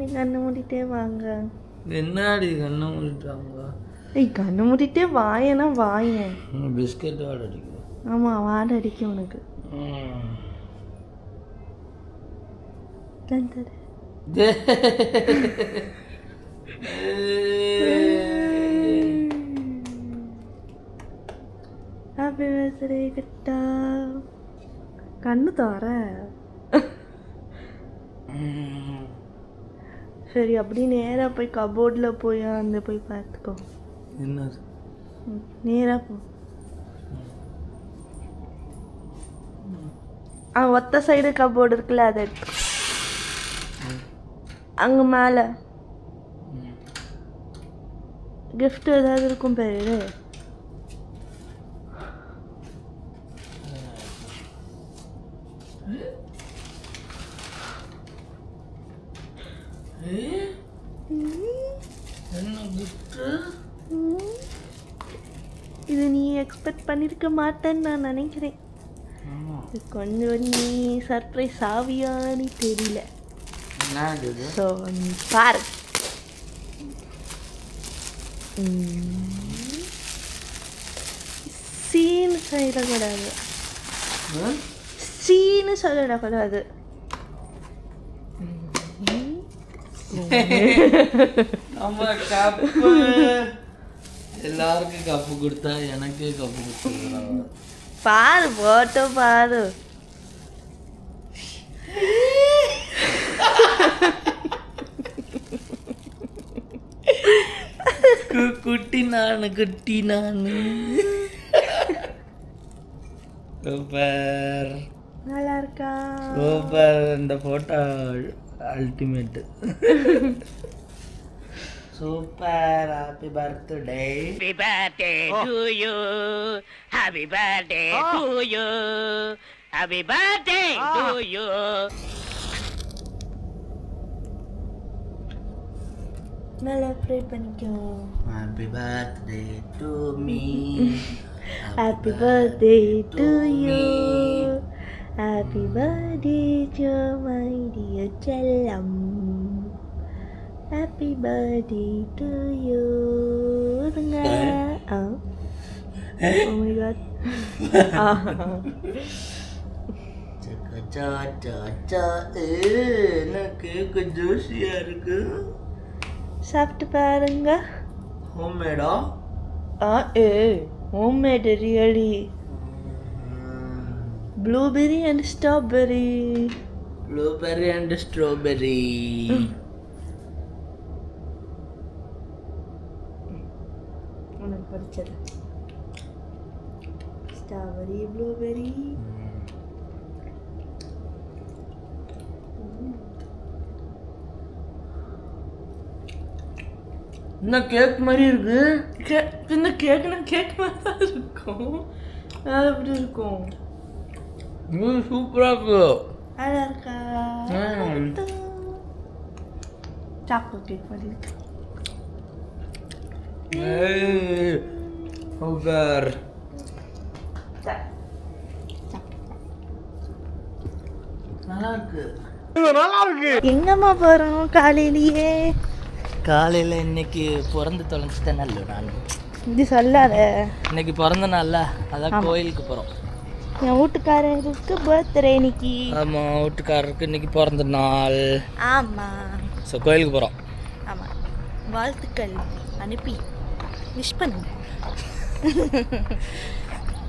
நீ கண்ணை மூடிட்டே வாங்க. என்னடி கண்ணை மூடிட்டாங்க? ஏய் கண்ணை மூடிட்டே வாயனா வாயேன். பிஸ்கெட் வாடை அடிக்கும். ஆமாம் வாடை அடிக்கும் உனக்கு. தந்தது ஹாப்பி பர்த்டே கிட்டா. கண்ணு தர. சரி அப்படி நேராக போய் கபோர்டில் போய் அந்த போய் பார்த்துக்கோ. என்னது? நேராக போ. ஒத்த சைடு கபோர்டு இருக்குல்ல அதை எடுத்து அங்கே மேலே கிஃப்ட் ஏதாவது இருக்கும் பேரு. இது நீ எக்ஸ்பெக்ட் பண்ணியிருக்க மாட்டேன்னு நான் நினைக்கிறேன். கொஞ்சம் நீ சர்ப்ரைஸ் ஆவியான்னு தெரியல. ஸோ பாரு. சீன்னு சொல்லிடக்கூடாது. சீன்னு சொல்லிடக்கூடாது. நம்ம கப்பு எல்லாருக்கும் கப்பு கொடுத்தா எனக்கே கப்பு கொடுத்துருக்காங்க. பாரு போட்டோ பாரு. குட்டி நானு சூப்பர். நல்லா இருக்கா? சூப்பர். இந்த photo ultimate. Super. Happy birthday. Happy birthday to you. Happy birthday to you. Happy birthday to you. நல்லா ப்ரே பண்ணிக்கோ. Happy birthday to me. Happy birthday to you. Happy birthday to my dear Chellam. Happy birthday to you. Oh my god. கேக்கு ஜூஸியா இருக்கு. சாப்பிட்டு பாருங்க. ஹோம்மேடா? Homemade really. Blueberry and strawberry. Blueberry and strawberry. உனக்கு பிடிச்சது strawberry blueberry. என்ன cake மாதிரி இருக்கு? பின்ன கேக்குனா cake மாதிரி தான் இருக்கும். அது எப்படி இருக்கும்? சூப்பரா இருக்கு. நல்லா இருக்கா? சாக்லேட் கேக் மாதிரி இருக்கு. சூப்பர். நல்லா இருக்கு. எங்கம்மா போறோம் காலையிலேயே? காலையில் இன்னைக்கு பிறந்து தொலைஞ்சிட்டேன். நல்ல நான் இது சொல்லாத. இன்னைக்கு பிறந்த நாள்ல அதான் கோயிலுக்கு போகிறோம். என் வீட்டுக்காரருக்கு பர்த்டே இன்னைக்கு. ஆமாம், வீட்டுக்காரருக்கு இன்னைக்கு பிறந்த நாள். ஆமாம். ஸோ கோயிலுக்கு போகிறோம். ஆமாம், வாழ்த்துக்கள் அனுப்பி விஷ் பண்ணுங்க.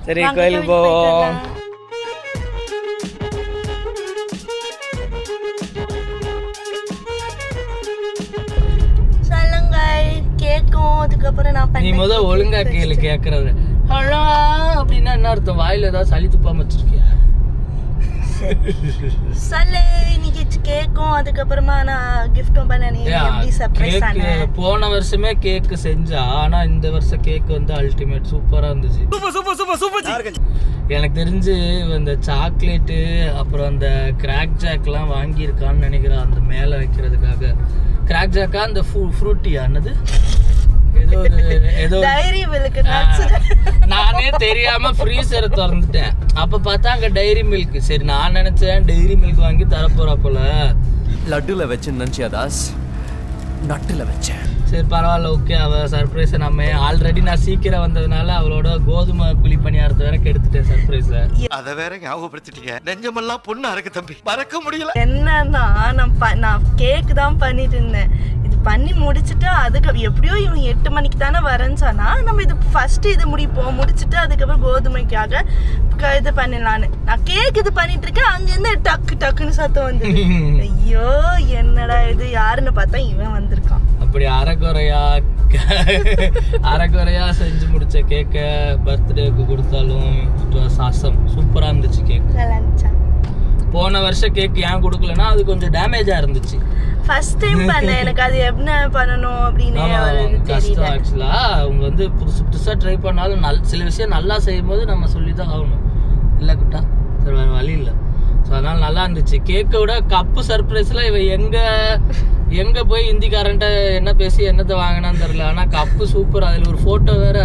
சரி கோயிலுக்கு போவோம். கேட்கும். அதுக்கப்புறம் நான் நீ முதல் ஒழுங்கா கேளு. கேட்கறது ஹலோ அப்படின்னா என்ன அர்த்தம்? வாயில ஏதாவது சளி துப்பாம வச்சிருக்கியா? சொல்லு. இன்னைக்கு கேக்கும். அதுக்கப்புறமா நான் கிஃப்டும் பண்ணேன். எப்படி சர்ப்ரைஸ் ஆனேன். போன வருஷமே கேக் செஞ்சா, ஆனா இந்த வருஷம் கேக் வந்து அல்டிமேட் சூப்பரா இருந்துச்சு. எனக்கு தெரிஞ்சு இந்த சாக்லேட்டு அப்புறம் அந்த கிராக் ஜாக்லாம் வாங்கியிருக்கான்னு நினைக்கிறேன். அந்த மேலே வைக்கிறதுக்காக கிராக் ஜாக்கா அந்த ஃப்ரூட்டியா என்னது ஏதோ டைரி மில்க். நானே தெரியாம ஃப்ரீசரை திறந்துட்டேன். அப்ப பார்த்தா அங்க டைரி மில்க். சரி நான் நினைச்சேன் டைரி மில்க் வாங்கி தரப்போறா போல. லட்டுல வச்சு நினைச்சியா தாஸ்? நட்டுல வச்சேன். சரி பரவாயில்ல, ஓகே. அவள் சர்ப்ரைஸை நம்ம ஆல்ரெடி நான் சீக்கிரம் வந்ததுனால அவளோட கோதுமை குழி பணியாரத்தை வேற கெடுத்துட்டேன் சர்ப்ரைஸை. அத வேற ஞாபகப்படுத்திட்டீங்க. நெஞ்சமெல்லாம் பொண்ணா இருக்கு தம்பி, மறக்க முடியல. என்னன்னா நான் கேக் தான் பண்ணிட்டு இருந்தேன். இது பண்ணி முடிச்சுட்டு அதுக்கு எப்படியோ இவங்க 8 மணிக்கு தானே வரேன்னு சொன்னா, நம்ம இது ஃபர்ஸ்ட் இது முடிச்சுட்டு அதுக்கப்புறம் கோதுமைக்காக இது பண்ணிடலான்னு நான் கேக் இது பண்ணிட்டு இருக்கேன். அங்கிருந்து டக்குன்னு சத்தம் வந்து, ஐயோ என்னடா இது யாருன்னு பார்த்தா இவன் வந்திருக்கான். அப்படி அரைக்குறையா செஞ்சு முடிச்ச கேக்க பர்த்டேக்கு கொடுத்தாலும் சாசம் சூப்பரா இருந்துச்சு கேக். போன வருஷம் கேக் ஏன் கொடுக்கலன்னா அது கொஞ்சம் டேமேஜா இருந்துச்சு. ஃபர்ஸ்ட் டைம் பண்ணேன், எனக்கு அது என்ன பண்ணணும் அப்படின்னு கஷ்டம். ஆக்சுவலா அவங்க வந்து புதுசா ட்ரை பண்ணாலும் சில விஷயம் நல்லா செய்யும் போது நம்ம சொல்லி தான் ஆகணும். இல்லை குட்டா, சரி வேறு வழி இல்லை. ஸோ அதனால நல்லா இருந்துச்சு. கேக்கை விட கப்பு சர்ப்ரைஸ்ல இவ எங்க போய் ஹிந்திக்காரன்ட்ட என்ன பேசி என்னத்தை வாங்கினான்னு தெரியல. ஆனால் கப்பு சூப்பர். அதில் ஒரு ஃபோட்டோ வேற,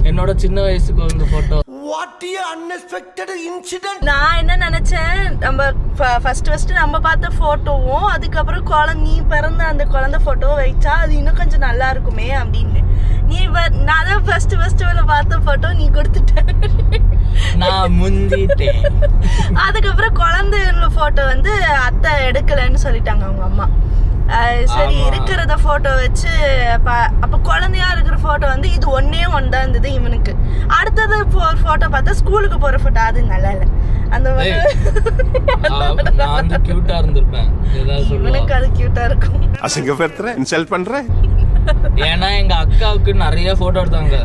என்னோட சின்ன வயசுக்கு வந்து ஃபோட்டோ. நான் என்ன நினைச்சேன், நம்ம ஃபர்ஸ்ட் நம்ம பார்த்த போட்டோவும் அதுக்கப்புறம் நீ பிறந்த அந்த குழந்தை போட்டோவை வச்சா அது இன்னும் கொஞ்சம் நல்லா இருக்குமே அப்படின்னு. நான் தான் ஃபர்ஸ்ட் பார்த்த போட்டோ நீ கொடுத்துட்ட, நான் முந்திட்டேன். அதுக்கப்புறம் குழந்தை போட்டோ வந்து அத்தை எடுக்கலன்னு சொல்லிட்டாங்க அவங்க அம்மா. சரி இருக்கிறத போட்டோ வச்சு அப்ப குழந்தையா இருக்கிற போட்டோ வந்து இது ஒன்னே தான் இருந்தது இவனுக்கு. அடுத்தது போட்டோ பார்த்தா ஸ்கூலுக்கு போற போட்டோ, அது நல்லா இல்ல. அந்த கியூட்டா இருந்திருப்பேன். இவனுக்கு அது கியூட்டா இருக்கும். அசிங்கப்படுத்துறேன், இன்சல்ட் பண்றேன். ஏன்னா எங்க அக்காவுக்கு நிறைய போட்டோ எடுத்தாங்க.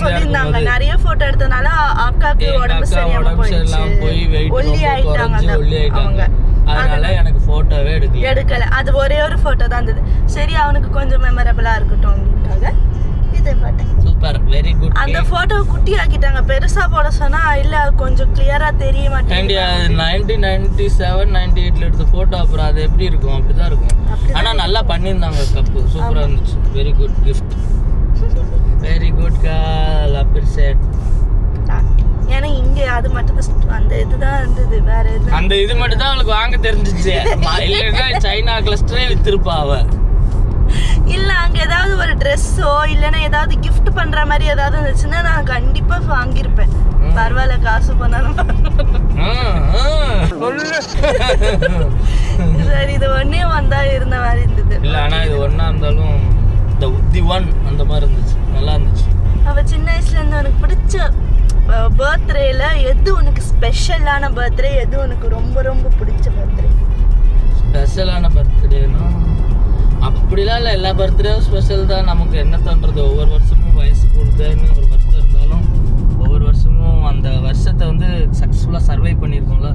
சொல்லிருந்தாங்க நிறைய போட்டோ எடுத்தனால அக்காவுக்கு உடம்பு சரியில்லாம போய் ஒல்லி ஆயிட்டாங்க. அதனால எனக்கு போட்டோவே எடுக்கல. அது ஒரே ஒரு போட்டோ தான் இருந்தது. சரி அவனுக்கு கொஞ்சம் மெமரபிளா இருக்கட்டும் அப்படின்றாங்க இதை போட்டேன். Super, very good. அந்த போட்டோ குட்டி ஆக்கிட்டாங்க, பெருசா போட சொன்னா இல்ல கொஞ்சம் கிளியரா தெரிய மாட்டேங்குது. 1997 98ல எடுத்த போட்டோ, அப்புறம் அது எப்படி இருக்கும் அப்படிதான் இருக்கும். ஆனா நல்லா பண்ணியிருந்தாங்க. கப்பு சூப்பரா இருந்துச்சு. Very good gift, very good call, appreciate. ஏன்னா இங்க அது மட்டும் அந்த இதுதான் இருந்தது, வேற எது அந்த இது மட்டும் தான் அவளுக்கு வாங்க தெரிஞ்சிச்சு. இல்லைன்னா சைனா கிளஸ்டரே வித்திருப்பா அவ. இல்ல அங்க ஏதாவது ஒரு ட்ரெஸ்ஸோ இல்லைன்னா ஏதாவது கிஃப்ட் பண்ற மாதிரி ஏதாவது இருந்துச்சுன்னா நான் கண்டிப்பா வாங்கியிருப்பேன். பரவாயில்ல, காசு பண்ணாலும். சரி இது ஒன்னே வந்தா இருந்த மாதிரி இருந்தது. இல்ல ஆனா இது ஒன்னா இருந்தாலும் தி ஒன் அந்த மாதிரி இருந்துச்சு, நல்லா இருந்துச்சு. அவ சின்ன வயசுல இருந்து உனக்கு பிடிச்ச பர்த்டேல எது உனக்கு ஸ்பெஷலான பர்த்டே, எது உனக்கு ரொம்ப ரொம்ப பிடிச்ச பர்த்டே? ஸ்பெஷலான பர்த்டேனா அப்படிலாம் இல்லை, எல்லா பர்த்டேவும் ஸ்பெஷல் தான். நமக்கு என்ன தோன்றது, ஒவ்வொரு வருஷமும் வயசு கூடுதுன்னு ஒரு வருஷம் இருந்தாலும் ஒவ்வொரு வருஷமும் அந்த வருஷத்தை வந்து சக்ஸஸ்ஃபுல்லாக சர்வை பண்ணியிருக்கோம்ல,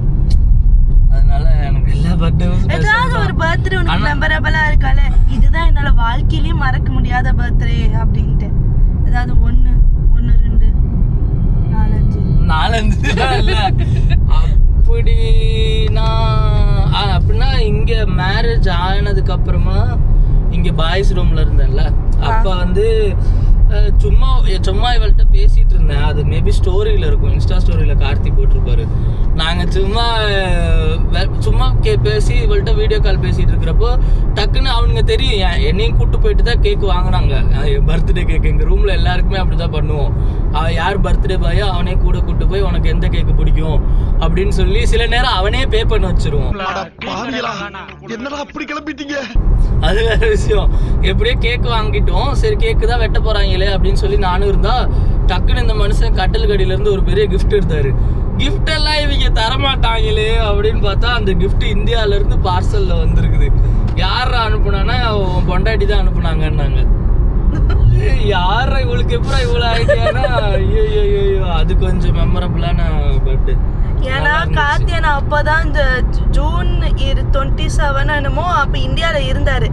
அதனால எனக்கு எல்லா பர்த்டேவும் ஏதாவது ஒரு பர்த்டே உனக்கு மெமரபிளா இருக்கால, இதுதான் என்னால வாழ்க்கையிலேயே மறக்க முடியாத பர்த்டே அப்படின்ட்டு ஏதாவது 1 2 4 5 இல்ல அப்படின்னா இங்க மேரேஜ் ஆனதுக்கு அப்புறமா இங்க பாய்ஸ் ரூம்ல இருந்தேன்ல, அப்ப வந்து சும்மா இவள்கிட்ட பேசிட்டு இருந்தேன். அது மேபி ஸ்டோரியில இருக்கும், இன்ஸ்டா ஸ்டோரியில கார்த்தி போட்டிருப்பாரு. நாங்க சும்மா பேசி இவள்கிட்ட வீடியோ கால் பேசிட்டு இருக்கிறப்போ டக்குன்னு அவனுங்க தெரியும் என்னையும் கூட்டு போயிட்டு தான் கேக் வாங்கினாங்க. பர்த்டே கேக் எங்க ரூம்ல எல்லாருக்குமே அப்படிதான் பண்ணுவோம். அவன் யார் பர்த்டே பாயோ அவனே கூட கூட்டு போய் உனக்கு எந்த கேக்கு பிடிக்கும் அப்படின்னு சொல்லி சில நேரம் அவனே பே பண்ண வச்சிருவோம். என்னடா அப்படி கிளம்பிட்டீங்க? அது வேற விஷயம். எப்படியோ கேக் வாங்கிட்டோம், சரி கேக்கு தான் வெட்ட போறாங்களே அப்படின்னு சொல்லி நானும் இருந்தா டக்குன்னு இந்த மனுஷன் கட்டல் கடியில இருந்து ஒரு பெரிய கிஃப்ட் எடுத்தாரு. கிஃப்ட் எல்லாம் இவங்க தரமாட்டாங்களே அப்படின்னு பார்த்தா அந்த கிஃப்ட் இந்தியால இருந்து பார்சல்ல வந்திருக்குது. யார அனுப்புனானா பொண்டாட்டி தான் அனுப்புனாங்கன்னாங்க. யார இவளுக்கு எப்படா இவ்வளவு ஐடியானா, ஐயோ அது கொஞ்சம் மெமரபிளான பர்த்டே. ஏன்னா கார்த்தியன் அப்பதான் இந்த ஜூன் 27 என்னமோ அப்ப இந்தியால இருந்தாரு.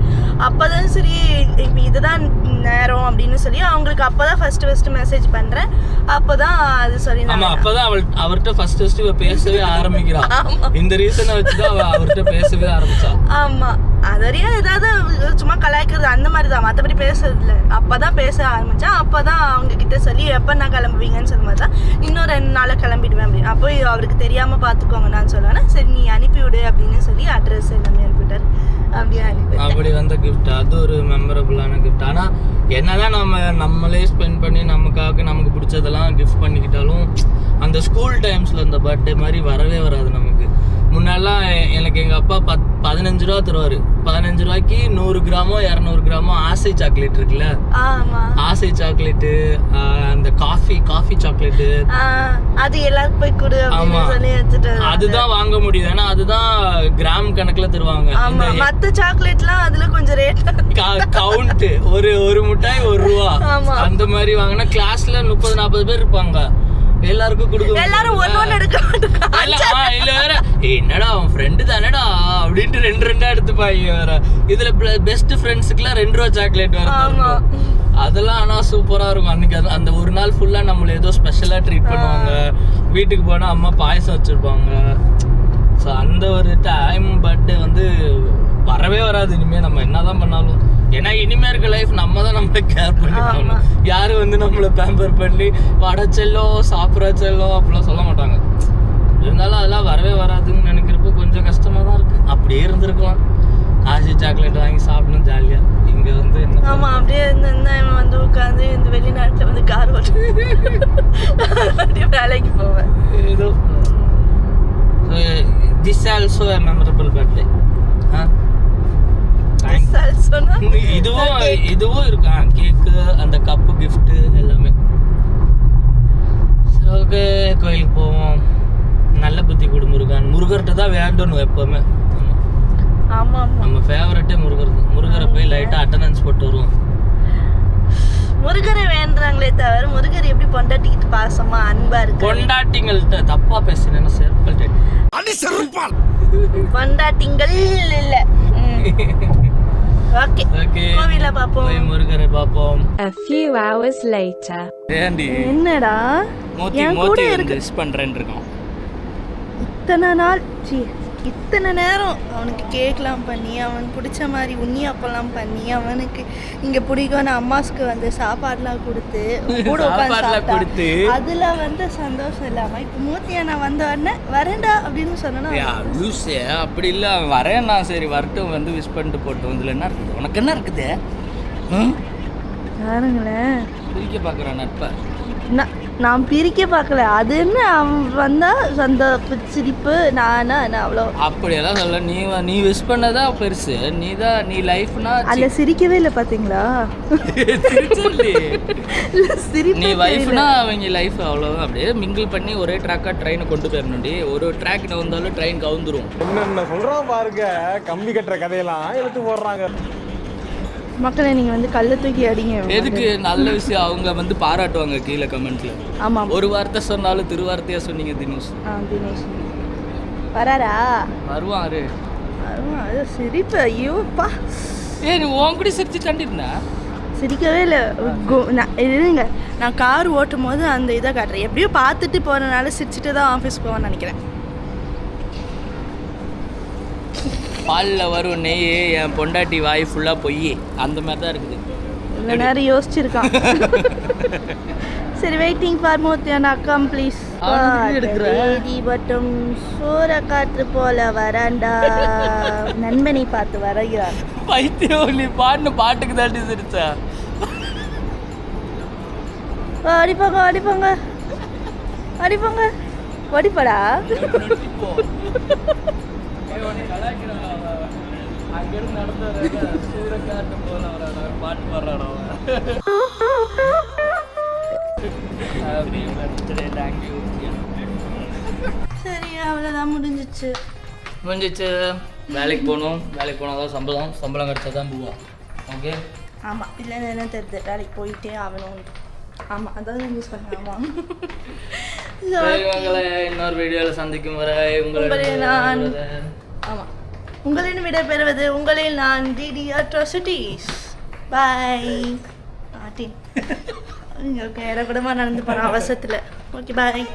அப்பதான் சரி இப்ப இதுதான் நேரம் அப்படின்னு சொல்லி அவங்களுக்கு அப்பதான் ஃபர்ஸ்ட் மெசேஜ் பண்றேன். அப்பதான் அது சொல்லி அப்பதான் அவர்கிட்ட ஃபர்ஸ்ட் பேசவே ஆரம்பிக்கிறா. இந்த ரீசனை வச்சுதான் அவர்கிட்ட பேசவே ஆரம்பிச்சா. ஆமா, அதறியா ஏதாவது சும்மா கலாய்க்கிறது அந்த மாதிரிதான், மற்றபடி பேசுறது இல்லை. அப்பதான் பேச ஆரம்பிச்சேன். அப்பதான் அவங்க கிட்ட சொல்லி எப்ப நான் கிளம்புவீங்கன்னு சொல்லும் போதுதான் இன்னும் 2 நாள்ல கிளம்பிடுவேன் அப்படின்னு. அப்போ அவருக்கு தெரியாம பாத்துக்கோங்க நான் சொல்லுவேன். சரி நீ அனுப்பிவிடு அப்படின்னு சொல்லி அட்ரஸ் எல்லாமே அனுப்பிவிட்டாரு. அப்படியே அப்படி வந்த கிஃப்ட் அது ஒரு மெமரபுளான கிஃப்ட். ஆனால் என்னதான் நம்மளே ஸ்பெண்ட் பண்ணி நமக்கு பிடிச்சதெல்லாம் கிஃப்ட் பண்ணிக்கிட்டாலும் அந்த ஸ்கூல் டைம்ஸில் இந்த பர்த்டே மாதிரி வரவே வராது நமக்கு. முன்னாடிலாம் எனக்கு எங்கள் அப்பா 15 ரூபா தருவார். 15 ரூபாய்க்கு 100 கிராமோ 200 கிராமோ ஆசை சாக்லேட் இருக்குல்ல, ஆசை சாக்லேட்டு, அந்த காஃபி சாக்லேட்டு, அது எல்லாருக்கும் போய் கொடு அப்படின்னு சொல்லி எடுத்துட்டு அதுதான் வாங்க முடியுது. ஏன்னா அதுதான் கிராம் கணக்கில் தருவாங்க. மற்ற சாக்லேட்லாம் அதுல கொஞ்சம் ரேட் கவுண்ட் ஒரு மிட்டாய் 1 ரூபா அந்த மாதிரி வாங்கினா கிளாஸ்ல 30-40 பேர் இருப்பாங்க. எல்லாருக்கும் கொடுக்க எல்லாரும் ஒண்ணு எடுக்க இல்ல வேற என்னடா அவன் ஃப்ரெண்டு தானடா அப்படின்ட்டு 2 எடுத்துப்பாங்க வேற. இதுல பெஸ்ட் ஃப்ரெண்ட்ஸுக்குலாம் 2 ரூபா சாக்லேட் வேற. அதெல்லாம் ஆனா சூப்பரா இருக்கும். அன்னைக்கு அந்த ஒரு நாள் ஃபுல்லா நம்மள ஏதோ ஸ்பெஷலா ட்ரீட் பண்ணுவாங்க. வீட்டுக்கு போனா அம்மா பாயசம் வச்சிருப்பாங்க. ஸோ அந்த ஒரு டைம் பர்த்டே வந்து வரவே வராது இனிமே நம்ம என்னதான் பண்ணாலும். ஏன்னா இனிமே இருக்க லைஃப் நம்ம தான் நம்மளை கேர் பண்ணிக்கணும். யாரும் வந்து நம்மளை பேம்பர் பண்ணி வட செல்லோ சாப்பிட்ற செல்லோ அப்படிலாம் சொல்ல மாட்டாங்க. இருந்தாலும் அதெல்லாம் வரவே வராதுன்னு நினைக்கிறப்போ கொஞ்சம் கஷ்டமா தான் இருக்கு. அப்படியே இருந்திருக்கலாம், ஆசி சாக்லேட் வாங்கி சாப்பிடணும் ஜாலியா. இங்க வந்து ஆமா அப்படியே இருந்தா இவன் வந்து உட்காந்து இந்த வெளிநாட்டுல வந்து கார் ஓட்டு வேலைக்கு போவேன். ஏதோ this also a memorable birthday. இதுவும் இருக்கா கேக்கு, அந்த கப்பு கிஃப்ட் எல்லாமே. ஓகே, கோயிலுக்கு போவோம். நல்ல புத்தி கொடு முருகர்கிட்ட தான் வேண்டணும் எப்பவுமே. ஆமா நம்ம ஃபேவரட்டே முருகரை போய் லைட்டா அட்டெண்டன்ஸ் போட்டு வருவோம். முருகரை வேண்டாங்களே தவிர முருகர் எப்படி பொண்டாட்டிக்கிட்டு பாசமா அன்பா இருக்கு. பொண்டாட்டிங்கள்ட்ட தப்பா பேசினேன்னா செருப்பல் பொண்டாட்டிங்கள் இல்ல. ஓகே கோவில பாப்போம், முருகரை பாப்போம். A few hours later. ஏண்டி என்னடா என் கூட இருந்து மிஸ் பண்றேன்னு இருக்கோம். இத்தனை நேரம் அவனுக்கு கேக்லாம் பண்ணி அவனுக்கு பிடிச்ச மாதிரி உண்ணியாப்பெல்லாம் பண்ணி அவனுக்கு இங்க பிடிக்கும்னு அம்மாஸ்க்கு வந்து சாப்பாடுலாம் கொடுத்து கூட உட்காந்து அதுல வந்து சந்தோஷம் இல்லாம இப்ப மூர்த்தியா நான் வந்த உடனே வரேன்டா அப்படின்னு சொன்னா அப்படி இல்ல வரேன்னா சரி வரட்டும் வந்து விஷ் பண்ணிட்டு போட்டோம். இதுல என்ன இருக்குது, உனக்கு என்ன இருக்குது? பாருங்களேன் பிரிக்க பாக்குறான் நட்ப. நான் பிரிக்க பார்க்கல, அது என்ன அவன் வந்தா அந்த சிரிப்பு நானா அவ்வளோ அப்படியெல்லாம் சொல்ல. நீ விஷ் பண்ணதா பெருசு. நீ லைஃப்னா அதுல சிரிக்கவே இல்லை பாத்தீங்களா? நீ வைஃப்னா அவங்க லைஃப் அவ்வளோதான். அப்படியே மிங்கிள் பண்ணி ஒரே ட்ராக்கா ட்ரெயினை கொண்டு போயிடணும்டி. ஒரு ட்ராக் நவந்தாலும் ட்ரெயின் கவுந்துரும். என்ன சொல்றான் பாருங்க, கம்பி கட்டுற கதையெல்லாம் எடுத்து போடுறாங்க. மக்களை நீங்க வந்து கல்ல தூக்கி அடிங்க. எதுக்கு? நல்ல விஷயம் அவங்க வந்து பாராட்டுவாங்க கீழே கமெண்ட்ல. ஆமா, ஒரு வார்த்தை சொன்னாலும் திருவார்த்தையா சொன்னீங்க தினேஷ். தினேஷ் வராரா? வருவாரு. அது சிரிப்பு. ஐயோப்பா, நீ உன் கூட சிரிச்சு தண்டிருந்தா? சிரிக்கவே இல்லை. இருங்க, நான் கார் ஓட்டும் போது அந்த இதை காட்டுறேன். எப்படியோ பார்த்துட்டு போறதுனால சிரிச்சுட்டு தான் ஆஃபீஸ் போவேன்னு நினைக்கிறேன். பாலில் வரும் நெய் என் பொண்டாட்டி வாய் ஃபுல்லாக போய் அந்த மாதிரி தான் இருக்குது. இவ்வளோ நேரம் யோசிச்சிருக்கான். சரி, வெயிட்டிங் ஃபார் மூர்த்தியான அக்கம் ப்ளீஸ். பட்டும் சோற காற்று போல வராண்டா நண்பனை பார்த்து வரைகிறார். பைத்தியம், நீ பாட்டு பாட்டுக்கு தாண்டி சிரிச்சா. அடிப்பாங்க ஓடிப்படா. அங்கிருந்து நடந்து பாட்டு பாடுறாடா. சரி, அவ்வளோதான், முடிஞ்சிச்சு. வேலைக்கு போகணும். வேலைக்கு போனால் தான் சம்பளம் கிடச்சா தான் போவா. ஓகே. ஆமாம், இல்லை என்ன தெரியுது, வேலைக்கு போயிட்டே ஆகணும். ஆமாம், அதாவது யூஸ் பண்ணலாமா? இவங்களை இன்னொரு வீடியோவில் சந்திக்கும் வரை உங்களின் விட பெறுவது உங்களில் நான் டிடி அட்ராசிட்டிஸ். பாய். ஓகே, இடக்கூடமா நடந்து போன அவசரத்தில். ஓகே, பாய்.